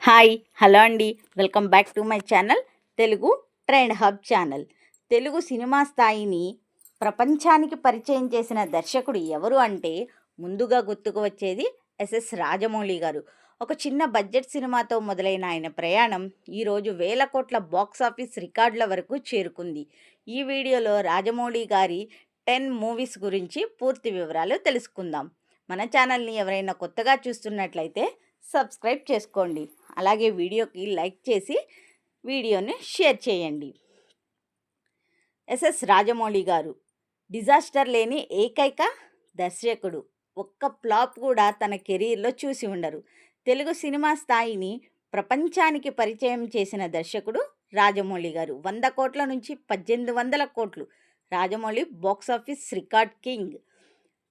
Hi hello అండి, welcome back to my channel Telugu trend hub channel. Telugu cinema స్థాయిని ప్రపంచానికి పరిచయం చేసిన దర్శకుడు ఎవరు అంటే ముందుగా గుర్తుకు వచ్చేది ఎస్ఎస్ రాజమౌళి గారు. ఒక చిన్న బడ్జెట్ సినిమాతో మొదలైన ఆయన ప్రయాణం ఈరోజు వేల కోట్ల బాక్స్ ఆఫీస్ రికార్డుల వరకు చేరుకుంది. ఈ వీడియోలో రాజమౌళి గారి 10 మూవీస్ గురించి పూర్తి వివరాలు తెలుసుకుందాం. మన ఛానల్ని ఎవరైనా కొత్తగా చూస్తున్నట్లయితే సబ్స్క్రైబ్ చేసుకోండి. అలాగే వీడియోకి లైక్ చేసి వీడియోని షేర్ చేయండి. ఎస్ఎస్ రాజమౌళి గారు డిజాస్టర్ లేని ఏకైక దర్శకుడు. ఒక్క ఫ్లాప్ కూడా తన కెరీర్లో చూసి ఉండరు. తెలుగు సినిమా స్థాయిని ప్రపంచానికి పరిచయం చేసిన దర్శకుడు రాజమౌళి గారు. 100 కోట్ల నుంచి 1800 కోట్లు. Rajamouli box office record king.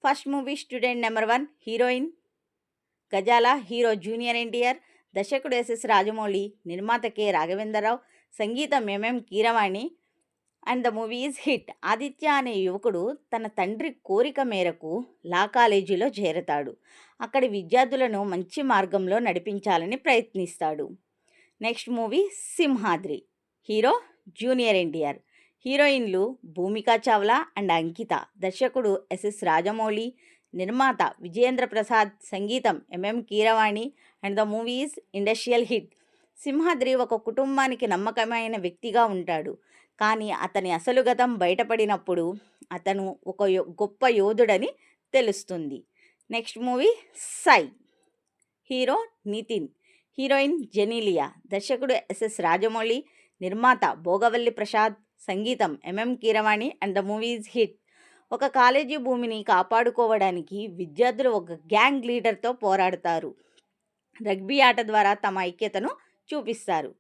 First movie student number 1, heroine గజాల, హీరో జూనియర్ ఎన్టీఆర్. దర్శకుడు ఎస్ఎస్ రాజమౌళి, నిర్మాత కె రాఘవేంద్రరావు, సంగీతం MM Keeravani. And the movie is hit. Aditya అనే యువకుడు తన తండ్రి కోరిక మేరకు లా కాలేజీలో చేరతాడు. అక్కడి విద్యార్థులను మంచి మార్గంలో నడిపించాలని ప్రయత్నిస్తాడు. Next movie Simhadri. Hero junior NTR, హీరోయిన్లు భూమికా చావ్లా అండ్ అంకిత. దర్శకుడు ఎస్ఎస్ రాజమౌళి, నిర్మాత విజయేంద్ర ప్రసాద్, సంగీతం MM Keeravani. And the movie is industrial hit. Simhadri ఒక కుటుంబానికి నమ్మకమైన వ్యక్తిగా ఉంటాడు. కానీ అతని అసలు గతం బయటపడినప్పుడు అతను ఒక గొప్ప యోధుడని తెలుస్తుంది. Next movie Sye. Hero Nithin, heroine Genelia. దర్శకుడు ఎస్ఎస్ రాజమౌళి, నిర్మాత భోగవల్లి ప్రసాద్, సంగీతం MM Keeravani. And the movie is hit. ఒక కాలేజీ భూమిని కాపాడుకోవడానికి విద్యార్థులు ఒక గ్యాంగ్ లీడర్తో పోరాడతారు. రగ్బీ ఆట ద్వారా తమ ఐక్యతను చూపిస్తారు.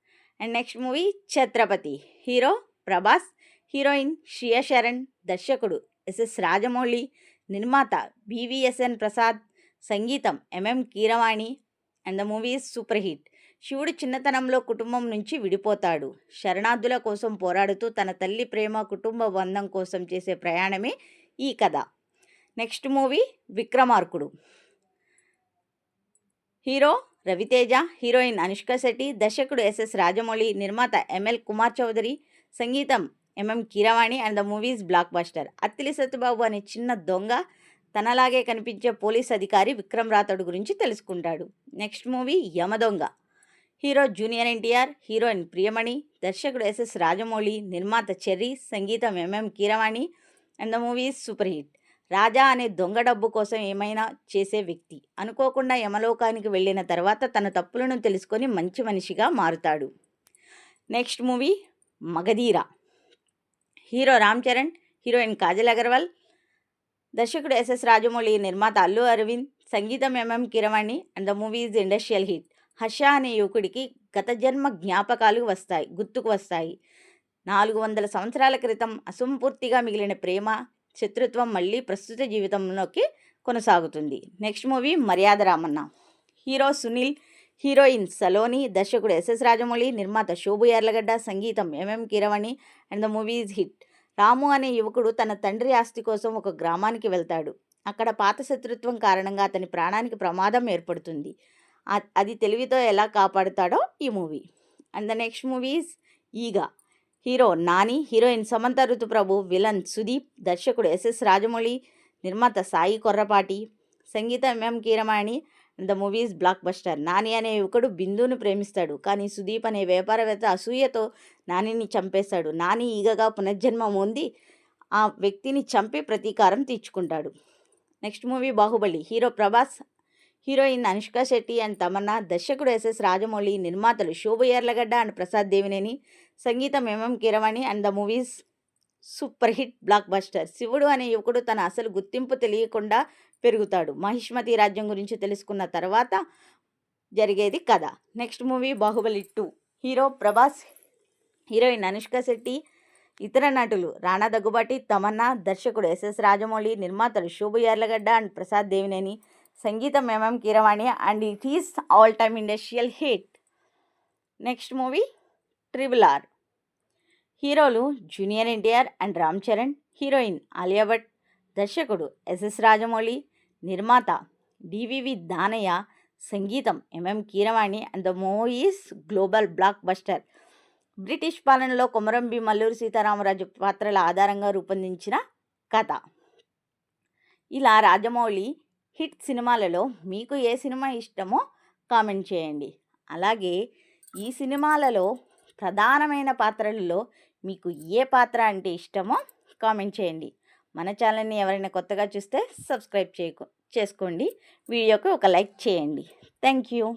And next movie Chhatrapati. Hero Prabhas, heroine Shriya Saran. దర్శకుడు ఎస్ఎస్ రాజమౌళి, నిర్మాత బివిఎస్ఎన్ ప్రసాద్, సంగీతం MM Keeravani. And the movie super hit. శివుడు చిన్నతనంలో కుటుంబం నుంచి విడిపోతాడు. శరణార్థుల కోసం పోరాడుతూ తన తల్లి ప్రేమ, కుటుంబ బంధం కోసం చేసే ప్రయాణమే ఈ కథ. Next movie Vikramarkudu. Hero Ravi Teja, heroine Anushka Shetty. దర్శకుడు ఎస్ఎస్ రాజమౌళి, నిర్మాత ఎంఎల్ కుమార్ చౌదరి, సంగీతం MM Keeravani. And the movies blockbuster. Attili Satyababu అనే చిన్న దొంగ తనలాగే కనిపించే పోలీస్ అధికారి విక్రమ్ రాథోడ్ గురించి తెలుసుకుంటాడు. Next movie Yamadonga. Hero junior NTR, heroine Priyamani. దర్శకుడు ఎస్ఎస్ రాజమౌళి, నిర్మాత చెర్రీ, సంగీతం MM Keeravani. And the movie super hit. Raja అనే దొంగ డబ్బు కోసం ఏమైనా చేసే వ్యక్తి అనుకోకుండా యమలోకానికి వెళ్ళిన తర్వాత తన తప్పులను తెలుసుకొని మంచి మనిషిగా మారుతాడు. Next movie Magadheera. Hero Ram Charan, heroine Kajal Agarwal. దర్శకుడు ఎస్ఎస్ రాజమౌళి, నిర్మాత అల్లు అరవింద్, సంగీతం MM Keeravani. And the movie is industrial hit. Harsha అనే యువకుడికి గత జన్మ జ్ఞాపకాలు గుర్తుకు వస్తాయి. 400 సంవత్సరాల క్రితం అసంపూర్తిగా మిగిలిన ప్రేమ, శత్రుత్వం మళ్ళీ ప్రస్తుత జీవితంలోకి కొనసాగుతుంది. Next movie Maryada Ramanna. Hero Sunil, heroine Saloni. దర్శకుడు ఎస్ఎస్ రాజమౌళి, నిర్మాత శోభు యార్లగడ్డ, సంగీతం MM Keeravani. And the movie is hit. Ramu అనే యువకుడు తన తండ్రి ఆస్తి కోసం ఒక గ్రామానికి వెళ్తాడు. అక్కడ పాత శత్రుత్వం కారణంగా అతని ప్రాణానికి ప్రమాదం ఏర్పడుతుంది. అది తెలివితో ఎలా కాపాడుతాడో ఈ movie. And the next movies Eega. Hero Nani, heroine Samantha Ruth Prabhu, villain Sudeep. దర్శకుడు ఎస్ఎస్ రాజమౌళి, నిర్మాత సాయి కొర్రపాటి, సంగీతం MM Keeravani. And the movies blockbuster. Nani అనే యువకుడు బిందును ప్రేమిస్తాడు, కానీ సుదీప్ అనే వ్యాపారవేత్త అసూయతో నానిని చంపేస్తాడు. నాని ఈగగా పునర్జన్మ పొంది ఆ వ్యక్తిని చంపి ప్రతీకారం తీర్చుకుంటాడు. Next movie Baahubali. Hero Prabhas, heroine Anushka Shetty and Tamannaah. దర్శకుడు ఎస్ఎస్ రాజమౌళి, నిర్మాతలు శోభు యార్లగడ్డ అండ్ ప్రసాద్ దేవినేని, సంగీతం MM Keeravani. And the movies super hit blockbuster. Shivudu అనే యువకుడు తన అసలు గుర్తింపు తెలియకుండా పెరుగుతాడు. మహిష్మతి రాజ్యం గురించి తెలుసుకున్న తర్వాత జరిగేది కథ. Next movie Baahubali 2. Hero Prabhas, heroine Anushka Shetty. ఇతర నటులు రాణా దగ్గుబాటి, తమన్నా. దర్శకుడు ఎస్ఎస్ రాజమౌళి, నిర్మాతలు శోభు యార్లగడ్డ అండ్ ప్రసాద్ దేవినేని, సంగీతం MM Keeravani. And it is all time industrial hit. Next movie triple R. హీరోలు junior NTR and Ram Charan, heroine Alia Bhatt. దర్శకుడు ఎస్ఎస్ రాజమౌళి, నిర్మాత డివివి దానయ్య, సంగీతం MM Keeravani and the movies global blockbuster. British పాలనలో కొమరం భీం అల్లూరి సీతారామరాజు పాత్రల ఆధారంగా రూపొందించిన కథ. ఇలా రాజమౌళి హిట్ సినిమాలలో మీకు ఏ సినిమా ఇష్టమో కామెంట్ చేయండి. అలాగే ఈ సినిమాలలో ప్రధానమైన పాత్రలలో మీకు ఏ పాత్ర అంటే ఇష్టమో కామెంట్ చేయండి. మన ఛానల్ని ఎవరైనా కొత్తగా చూస్తే సబ్స్క్రైబ్ చేసుకోండి. వీడియోకి ఒక లైక్ చేయండి. Thank you.